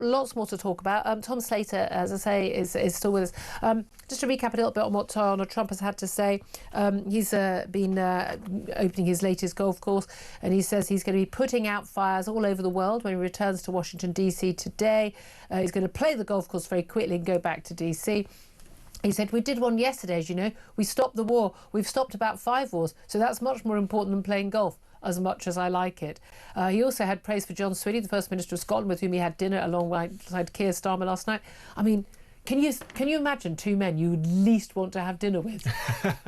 Lots more to talk about. Tom Slater, as I say, is still with us. Just to recap a little bit on what Donald Trump has had to say. He's been opening his latest golf course, and he says he's going to be putting out fires all over the world when he returns to Washington, D.C. today. He's going to play the golf course very quickly and go back to D.C. He said, we did one yesterday, as you know. We stopped the war. We've stopped about 5 wars. So that's much more important than playing golf, as much as I like it. He also had praise for John Swinney, the First Minister of Scotland, with whom he had dinner alongside Keir Starmer last night. I mean, can you imagine 2 men you would least want to have dinner with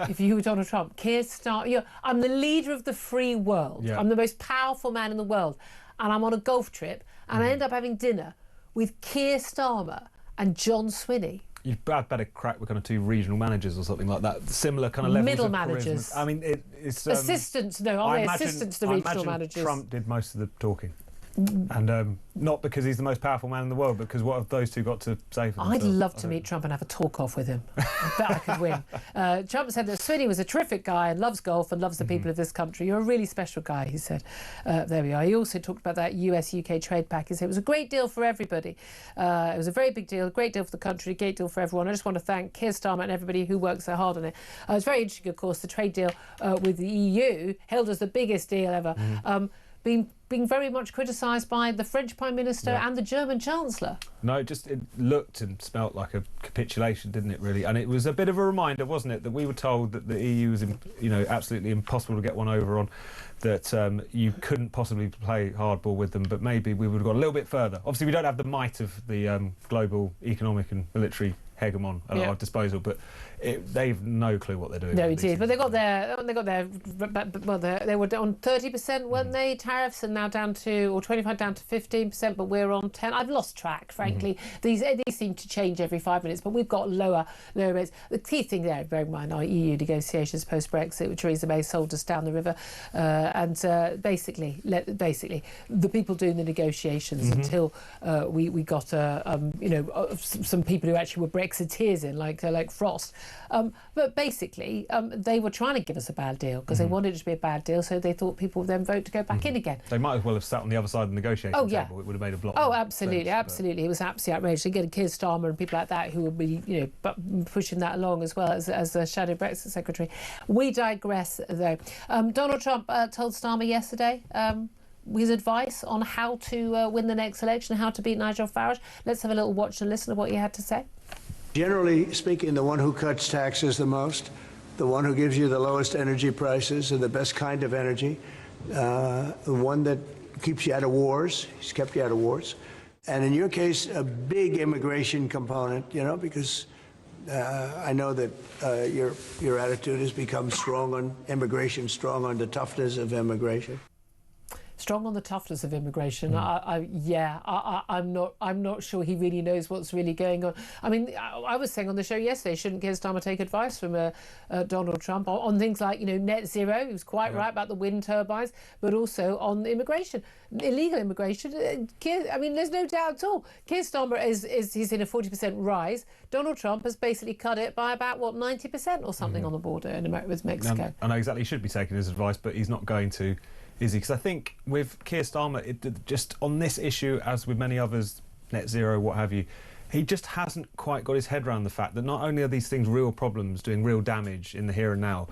if you were Donald Trump? Keir Starmer, I'm the leader of the free world. Yeah. I'm the most powerful man in the world. And I'm on a golf trip, and I end up having dinner with Keir Starmer and John Swinney. You'd better crack with kind of 2 regional managers or something like that. Similar kind of levels middle of managers. Charisma. I mean, it's assistants. No, are they assistants to the regional managers? Trump did most of the talking. And not because he's the most powerful man in the world, because what have those 2 got to say for themselves? I'd love to meet Trump and have a talk-off with him. I bet I could win. Trump said that Swinney was a terrific guy and loves golf and loves the people of this country. You're a really special guy, he said. There we are. He also talked about that US-UK trade pact. He said it was a great deal for everybody. It was a very big deal, a great deal for the country, a great deal for everyone. I just want to thank Keir Starmer and everybody who worked so hard on it. It's very interesting, of course, the trade deal with the EU, hailed as the biggest deal ever, being very much criticised by the French Prime Minister and the German Chancellor. No, it looked and smelt like a capitulation, didn't it, really? And it was a bit of a reminder, wasn't it, that we were told that the EU was, absolutely impossible to get one over on, that you couldn't possibly play hardball with them, but maybe we would have gone a little bit further. Obviously, we don't have the might of the global economic and military hegemon at our disposal, but they've no clue what they're doing. No, indeed. But they got their well, they were on 30%, weren't they, tariffs, and now down to, or 25 down to 15%, but we're on 10. I've lost track, frankly. These seem to change every 5 minutes, but we've got lower rates. The key thing there, bear in mind, our EU negotiations post-Brexit, with Theresa May sold us down the river, and basically the people doing the negotiations until we got some people who actually were Brexiteers in, like Frost. But basically, they were trying to give us a bad deal because they wanted it to be a bad deal, so they thought people would then vote to go back in again. They might as well have sat on the other side of the negotiating table. It would have made a lot more absolutely, sense, absolutely. It was absolutely outrageous. Again, Keir Starmer and people like that who would be, pushing that along as well as the shadow Brexit secretary. We digress, though. Donald Trump told Starmer yesterday his advice on how to win the next election, how to beat Nigel Farage. Let's have a little watch and listen to what he had to say. Generally speaking, the one who cuts taxes the most, the one who gives you the lowest energy prices and the best kind of energy, the one that keeps you out of wars. He's kept you out of wars. And in your case, a big immigration component, because I know that your attitude has become strong on immigration, strong on the toughness of immigration. Strong on the toughness of immigration. I'm not sure he really knows what's really going on. I mean, I was saying on the show yesterday, shouldn't Keir Starmer take advice from Donald Trump on things like, net zero? He was quite right about the wind turbines, but also on immigration, illegal immigration. There's no doubt at all. Keir Starmer he's in a 40% rise. Donald Trump has basically cut it by about 90% or something on the border with Mexico. I know exactly. He should be taking his advice, but he's not going to. Is he? Because I think with Keir Starmer, just on this issue, as with many others, net zero, what have you, he just hasn't quite got his head around the fact that not only are these things real problems, doing real damage in the here and now,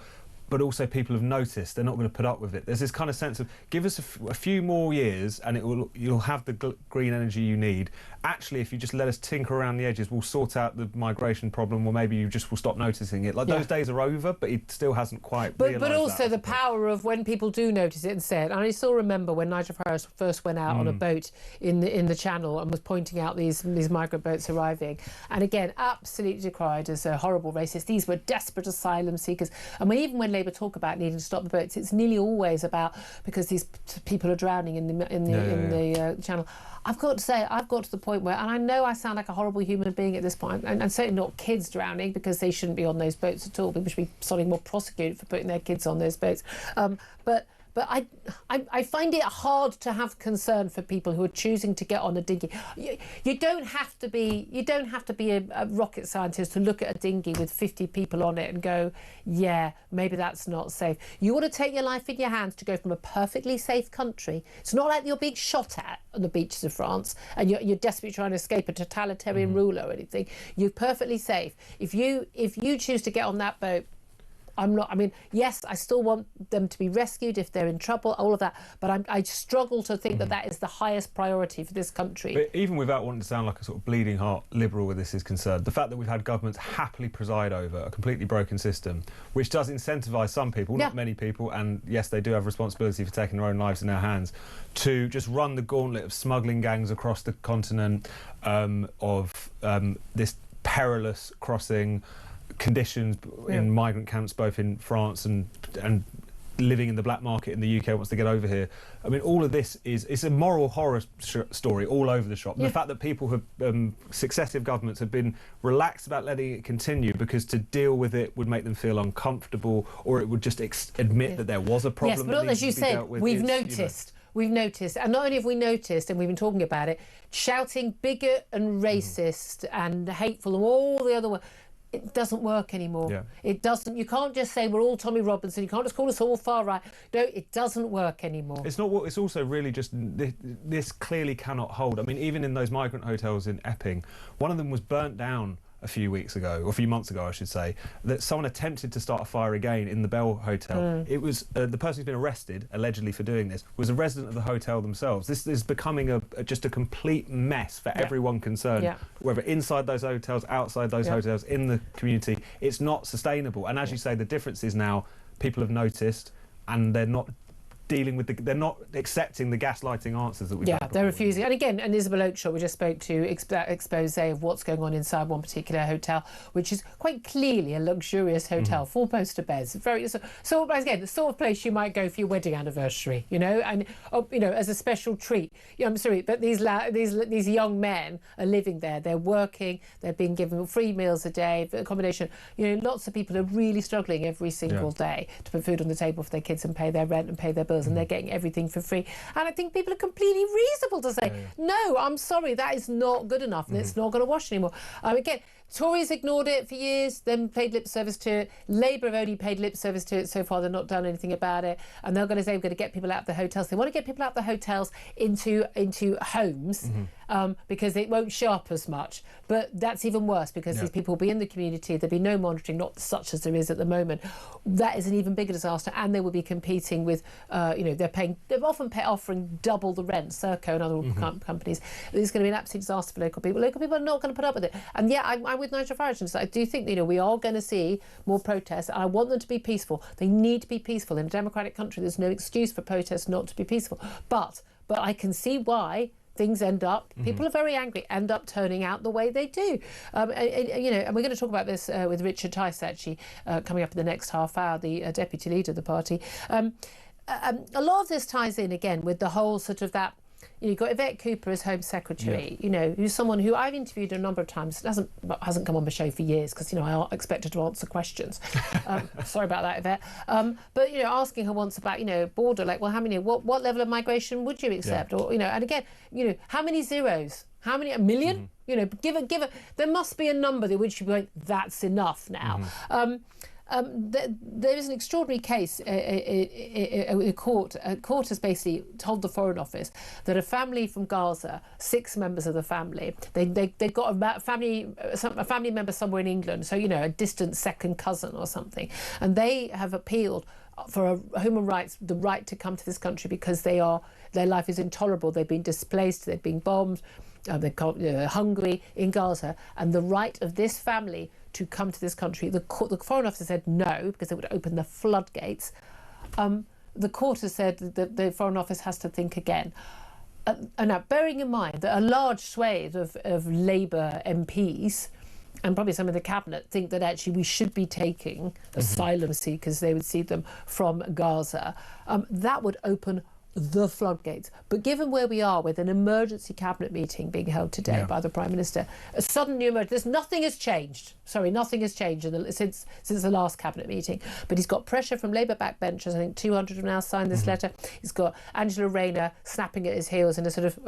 but also people have noticed they're not going to put up with it. There's this kind of sense of, give us a few more years and you'll have the green energy you need. Actually, if you just let us tinker around the edges, we'll sort out the migration problem, or maybe you just will stop noticing it. Those days are over, but he still hasn't quite realised But also the power of when people do notice it and say it. And I still remember when Nigel Farage first went out on a boat in the Channel and was pointing out these migrant boats arriving. And again, absolutely decried as a horrible racist. These were desperate asylum seekers. And even when Labour talk about needing to stop the boats, it's nearly always about because these people are drowning in the Channel. I've got to say, I've got to the point where, and I know I sound like a horrible human being at this point, and certainly not kids drowning, because they shouldn't be on those boats at all. People should be something more prosecuted for putting their kids on those boats. But but I find it hard to have concern for people who are choosing to get on a dinghy. You don't have to be a rocket scientist to look at a dinghy with 50 people on it and go, yeah, maybe that's not safe. You want to take your life in your hands to go from a perfectly safe country. It's not like you're being shot at on the beaches of France and you're desperately trying to escape a totalitarian ruler or anything. You're perfectly safe. If you choose to get on that boat, yes, I still want them to be rescued if they're in trouble, all of that, but I struggle to think that is the highest priority for this country. But even without wanting to sound like a sort of bleeding heart liberal where this is concerned, the fact that we've had governments happily preside over a completely broken system, which does incentivise some people, not many people, and yes, they do have responsibility for taking their own lives in their hands, to just run the gauntlet of smuggling gangs across the continent, of this perilous crossing, conditions in migrant camps both in France and living in the black market in the UK once they get over here. I mean, all of this it's a moral horror story all over the shop. And the fact that people have successive governments have been relaxed about letting it continue because to deal with it would make them feel uncomfortable, or it would just admit that there was a problem. Yes, but as you said, we've noticed. We've noticed, and not only have we noticed, and we've been talking about it, shouting bigot and racist and hateful and all the other words. It doesn't work anymore. Yeah. It doesn't. You can't just say we're all Tommy Robinson. You can't just call us all far right. No, it doesn't work anymore. It's not. It's also really just this clearly cannot hold. I mean, even in those migrant hotels in Epping, one of them was burnt down a few weeks ago, or a few months ago, I should say, that someone attempted to start a fire again in the Bell Hotel. It was the person who's been arrested, allegedly for doing this, was a resident of the hotel themselves. This is becoming just a complete mess for everyone concerned, whether inside those hotels, outside those hotels, in the community. It's not sustainable. And as you say, the difference is now people have noticed and they're not dealing with they're not accepting the gaslighting answers that we've had. They're refusing. And again, and Isabel Oakeshott, we just spoke to expose of what's going on inside one particular hotel, which is quite clearly a luxurious hotel, 4 poster beds, very so again the sort of place you might go for your wedding anniversary, and as a special treat. I'm sorry, but these young men are living there. They're working. They're being given free meals a day, accommodation. Lots of people are really struggling every single day to put food on the table for their kids and pay their rent and pay their bills. And they're getting everything for free. And I think people are completely reasonable to say, no, I'm sorry, that is not good enough and it's not going to wash anymore. Again, Tories ignored it for years, then paid lip service to it. Labour have only paid lip service to it so far. They've not done anything about it. And they're going to say we're going to get people out of the hotels. They want to get people out of the hotels into homes because it won't show up as much. But that's even worse because these people will be in the community. There'll be no monitoring, not such as there is at the moment. That is an even bigger disaster. And they will be competing with, they're often offering double the rent, Serco and other companies. It's going to be an absolute disaster for local people. Local people are not going to put up with it. And I'm with Nigel Farage, and I do think we are going to see more protests. I want them to be peaceful. They need to be peaceful. In a democratic country, there's no excuse for protests not to be peaceful. But I can see why things end up, people are very angry, end up turning out the way they do. And we're going to talk about this with Richard Tice, actually, coming up in the next half hour, the deputy leader of the party. A lot of this ties in, again, with the whole sort of that. You've got Yvette Cooper as Home Secretary, who's someone who I've interviewed a number of times. Hasn't come on the show for years because, I expect her to answer questions. Sorry about that, Yvette. But, asking her once about, border, like, well, how many, what level of migration would you accept? Or, and again, how many zeros? How many, a million? Give a, there must be a number that which you'd be going, that's enough now. There is an extraordinary case. A court has basically told the Foreign Office that a family from Gaza, 6 members of the family, they've got a family member somewhere in England, so a distant second cousin or something, and they have appealed for human rights, the right to come to this country because their life is intolerable. They've been displaced, they've been bombed, they're hungry in Gaza, and the right of this family to come to this country. The Foreign Office said no because it would open the floodgates. The court has said that the Foreign Office has to think again. And now, bearing in mind that a large swathe of Labour MPs and probably some of the cabinet think that actually we should be taking asylum seekers, they would see them from Gaza, that would open the floodgates. But given where we are with an emergency cabinet meeting being held today by the Prime Minister, a sudden new emergency, nothing has changed. Sorry, nothing has changed since the last cabinet meeting. But he's got pressure from Labour backbenchers. I think 200 have now signed this letter. He's got Angela Rayner snapping at his heels and a sort of,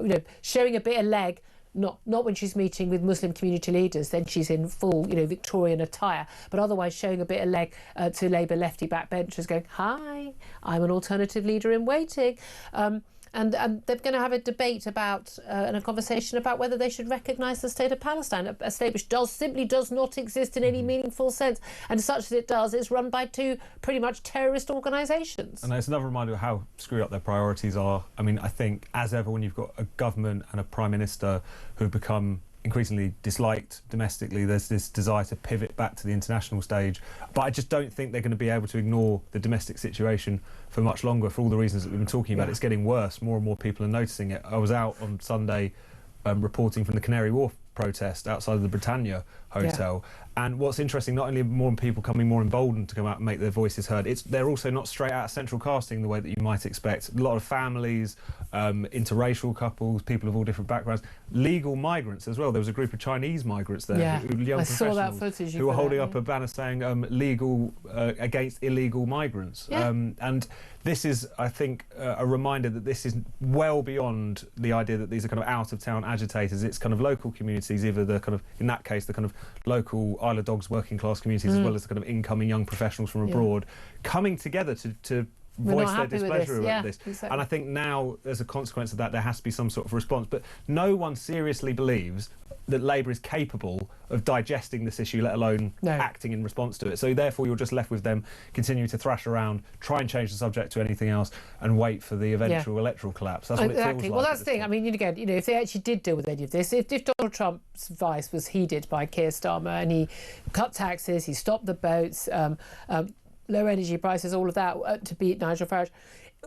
showing a bit of leg. Not when she's meeting with Muslim community leaders, then she's in full, Victorian attire, but otherwise showing a bit of leg to Labour lefty backbenchers going, hi, I'm an alternative leader in waiting. And they're going to have a debate about and a conversation about whether they should recognise the state of Palestine, a state which simply does not exist in any meaningful sense. And such as it does, it's run by two pretty much terrorist organisations. And it's another reminder of how screwed up their priorities are. I mean, I think, as ever, when you've got a government and a Prime Minister who have become increasingly disliked domestically, there's this desire to pivot back to the international stage. But I just don't think they're going to be able to ignore the domestic situation for much longer, for all the reasons that we've been talking about. It's getting worse. More and more people are noticing it. I was out on Sunday reporting from the Canary Wharf protest outside of the Britannia Hotel. And what's interesting, not only are more people coming more emboldened to come out and make their voices heard, they're also not straight out of central casting the way that you might expect. A lot of families, interracial couples, people of all different backgrounds, legal migrants as well. There was a group of Chinese migrants there, young I saw that professionals footage who were holding up a banner saying legal against illegal migrants. And this is, I think, a reminder that this is well beyond the idea that these are kind of out-of-town agitators. It's kind of local communities, either the kind of, in that case, the kind of local Isle of Dogs working class communities, as well as the kind of incoming young professionals from abroad, coming together to voice their displeasure about this. Exactly. And I think now, as a consequence of that, there has to be some sort of response. But no one seriously believes that Labour is capable of digesting this issue, let alone acting in response to it. So therefore, you're just left with them continuing to thrash around, try and change the subject to anything else, and wait for the eventual electoral collapse. That's what it feels like. Well, that's the thing. I mean, again, if they actually did deal with any of this, if Donald Trump's advice was heeded by Keir Starmer and he cut taxes, he stopped the boats, low energy prices, all of that, to beat Nigel Farage,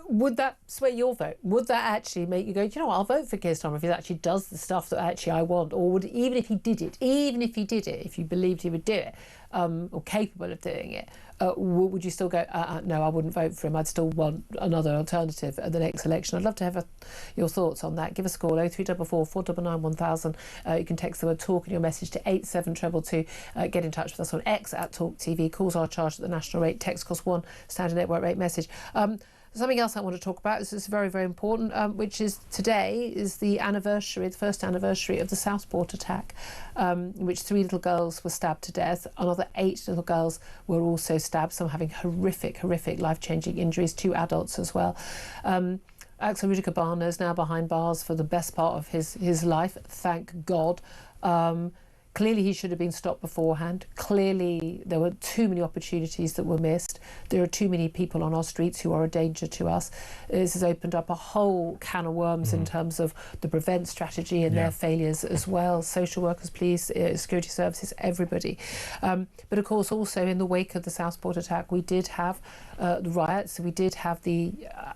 would that sway your vote? Would that actually make you go, you know what, I'll vote for Keir Starmer if he actually does the stuff that actually I want? Or would, even if he did it, if you believed he would do it, or capable of doing it, would you still go, no, I wouldn't vote for him, I'd still want another alternative at the next election? I'd love to have your thoughts on that. Give us a call, 0344 499 1000. You can text the word talk in your message to 87222. Get in touch with us on X at TalkTV. Calls are charged at the national rate. Text costs £1, standard network rate message. Something else I want to talk about, this is very, very important, which is today is the first anniversary of the Southport attack, in which 3 little girls were stabbed to death. Another 8 little girls were also stabbed, some having horrific, life-changing injuries, 2 adults as well. Axel Rudikabana is now behind bars for the best part of his life, thank God. Clearly he should have been stopped beforehand. Clearly there were too many opportunities that were missed. There are too many people on our streets who are a danger to us. This has opened up a whole can of worms in terms of the prevent strategy and their failures as well. Social workers, police, security services, everybody. But of course also in the wake of the Southport attack we did have the riots, we did have the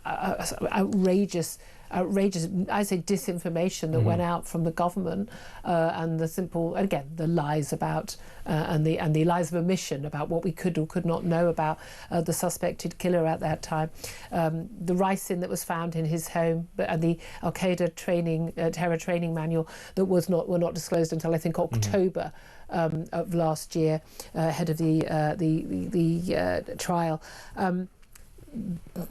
outrageous, I say, disinformation that went out from the government, and the lies about and the lies of omission about what we could or could not know about the suspected killer at that time. The ricin that was found in his home, and the Al Qaeda terror training manual that were not disclosed until I think October of last year, ahead of the trial.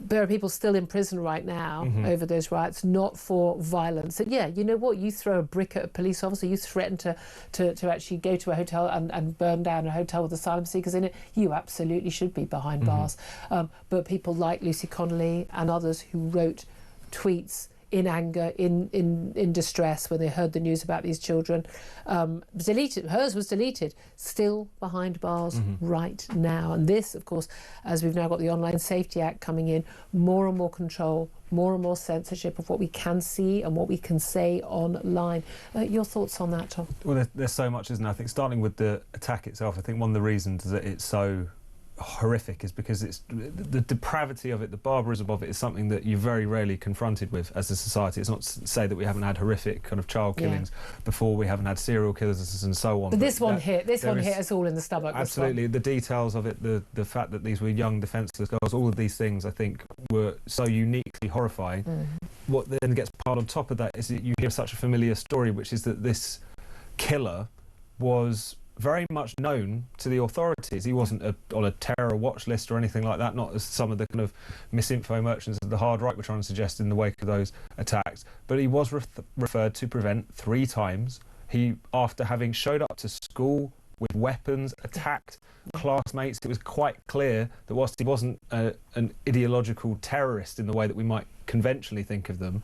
There are people still in prison right now over those riots, not for violence. And you know what? You throw a brick at a police officer, you threaten to actually go to a hotel and burn down a hotel with asylum seekers in it, you absolutely should be behind bars. But people like Lucy Connolly and others who wrote tweets in anger, in distress when they heard the news about these children, hers was deleted, still behind bars right now. And this, of course, as we've now got the Online Safety Act coming in, more and more control, more and more censorship of what we can see and what we can say online. Your thoughts on that, Tom? Well, there's so much, isn't there? I think starting with the attack itself, I think one of the reasons that it's so horrific is because it's the depravity of it, the barbarism of it, is something that you're very rarely confronted with as a society. It's not to say that we haven't had horrific kind of child killings before, we haven't had serial killers and so on. But this one hit us all in the stomach. Absolutely, the details of it, the fact that these were young defenceless girls, all of these things I think were so uniquely horrifying. What then gets piled on top of that is that you hear such a familiar story, which is that this killer was very much known to the authorities. He wasn't on a terror watch list or anything like that, not as some of the kind of misinfo merchants of the hard right were trying to suggest in the wake of those attacks, but he was referred to prevent 3 times. He, after having showed up to school with weapons, attacked classmates, it was quite clear that whilst he wasn't an ideological terrorist in the way that we might conventionally think of them,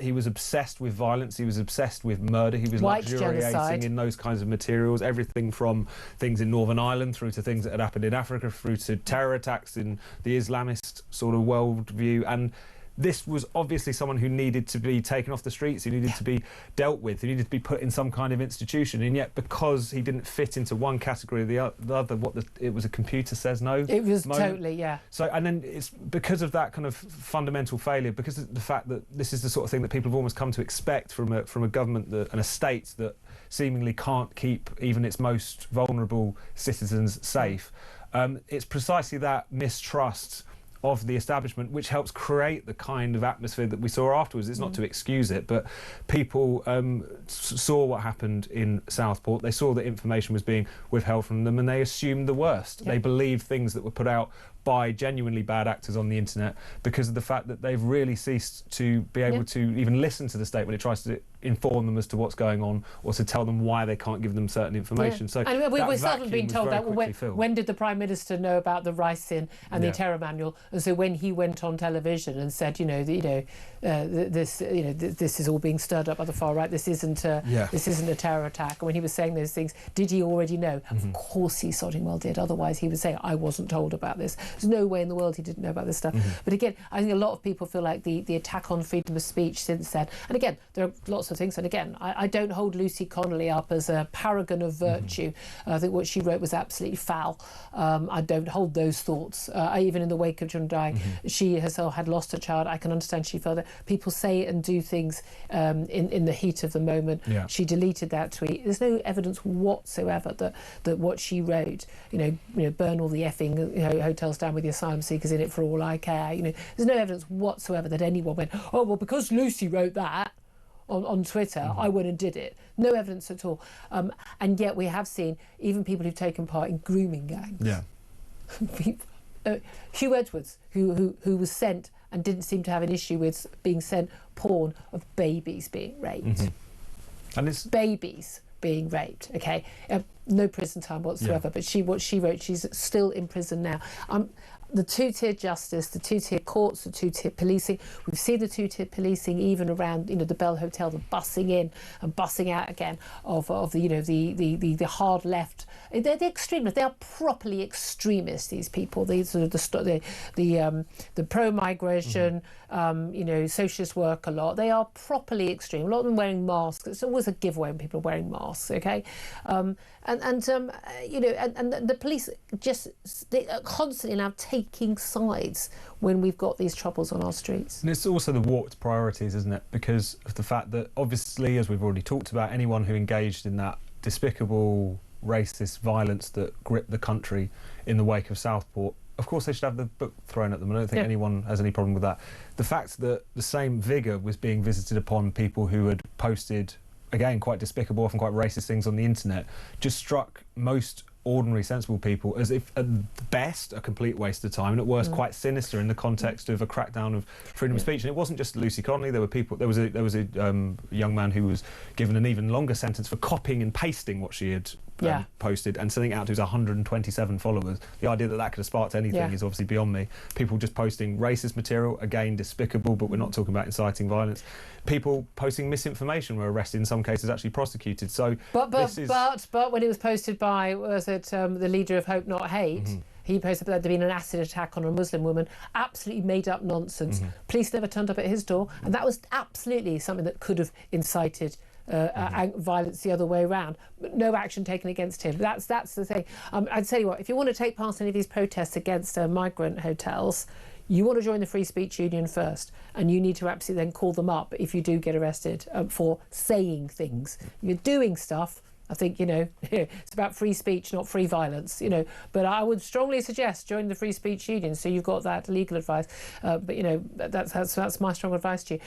he was obsessed with violence, he was obsessed with murder, he was luxuriating in those kinds of materials, everything from things in Northern Ireland through to things that had happened in Africa, through to terror attacks in the Islamist sort of worldview. And this was obviously someone who needed to be taken off the streets, who needed to be dealt with, who needed to be put in some kind of institution, and yet because he didn't fit into one category or the other, it was a computer says no. It was totally, So, and then it's because of that kind of fundamental failure, because of the fact that this is the sort of thing that people have almost come to expect from a government and a state that seemingly can't keep even its most vulnerable citizens safe. It's precisely that mistrust of the establishment which helps create the kind of atmosphere that we saw afterwards. It's not to excuse it, but people saw what happened in Southport. They saw that information was being withheld from them and they assumed the worst. They believed things that were put out by genuinely bad actors on the internet because of the fact that they've really ceased to be able to even listen to the state when it tries to inform them as to what's going on or to tell them why they can't give them certain information. So and we're seldom being told that when did the Prime Minister know about the ricin and the terror manual, and so when he went on television and said this is all being stirred up by the far right, this isn't a terror attack, and when he was saying those things, did he already know? Of course he sodding well did, otherwise he would say I wasn't told about this. There's no way in the world he didn't know about this stuff. But again, I think a lot of people feel like the attack on freedom of speech since then, and again there are lots of things, and again I don't hold Lucy Connolly up as a paragon of virtue. I think what she wrote was absolutely foul. I don't hold those thoughts. Even in the wake of John dying, she herself had lost a child. I can understand she felt that people say and do things in the heat of the moment. She deleted that tweet. There's no evidence whatsoever that what she wrote, burn all the effing hotels down with the asylum seekers in it for all I care. There's no evidence whatsoever that anyone went, oh well, because Lucy wrote that on Twitter, I went and did it. No evidence at all. And yet we have seen even people who've taken part in grooming gangs. Hugh Edwards, who was sent and didn't seem to have an issue with being sent porn of babies being raped. And it's babies being raped. Okay, no prison time whatsoever. But what she wrote, she's still in prison now. The two-tier justice, the two-tier courts, the two-tier policing. We've seen the two-tier policing even around, the Bell Hotel, the bussing in and bussing out again of the hard left. They're the extremists. They are properly extremists. These people. These are the pro-migration, socialist work a lot. They are properly extreme. A lot of them wearing masks. It's always a giveaway when people are wearing masks. Okay, and the police they are constantly now taking sides when we've got these troubles on our streets. And it's also the warped priorities, isn't it? Because of the fact that obviously, as we've already talked about, anyone who engaged in that despicable racist violence that gripped the country in the wake of Southport, of course they should have the book thrown at them. I don't think anyone has any problem with that. The fact that the same vigour was being visited upon people who had posted, again, quite despicable, often quite racist things on the internet, just struck most ordinary, sensible people as if, at best, a complete waste of time, and at worst, quite sinister in the context of a crackdown of freedom of speech. And it wasn't just Lucy Connolly. There were people. There was a young man who was given an even longer sentence for copying and pasting what she had posted and sending it out to his 127 followers. The idea that that could have sparked anything is obviously beyond me. People just posting racist material, again, despicable, but we're not talking about inciting violence. People posting misinformation were arrested, in some cases actually prosecuted. So, but when it was posted by, the leader of Hope Not Hate, he posted that there'd been an acid attack on a Muslim woman, absolutely made up nonsense. Police never turned up at his door, and that was absolutely something that could have incited violence the other way around, but no action taken against him. That's the thing. I'd tell you what, if you want to take part in any of these protests against migrant hotels, you want to join the Free Speech Union first, and you need to absolutely then call them up if you do get arrested for saying things. You're doing stuff. I think, it's about free speech, not free violence, But I would strongly suggest join the Free Speech Union so you've got that legal advice. But, that's my strong advice to you.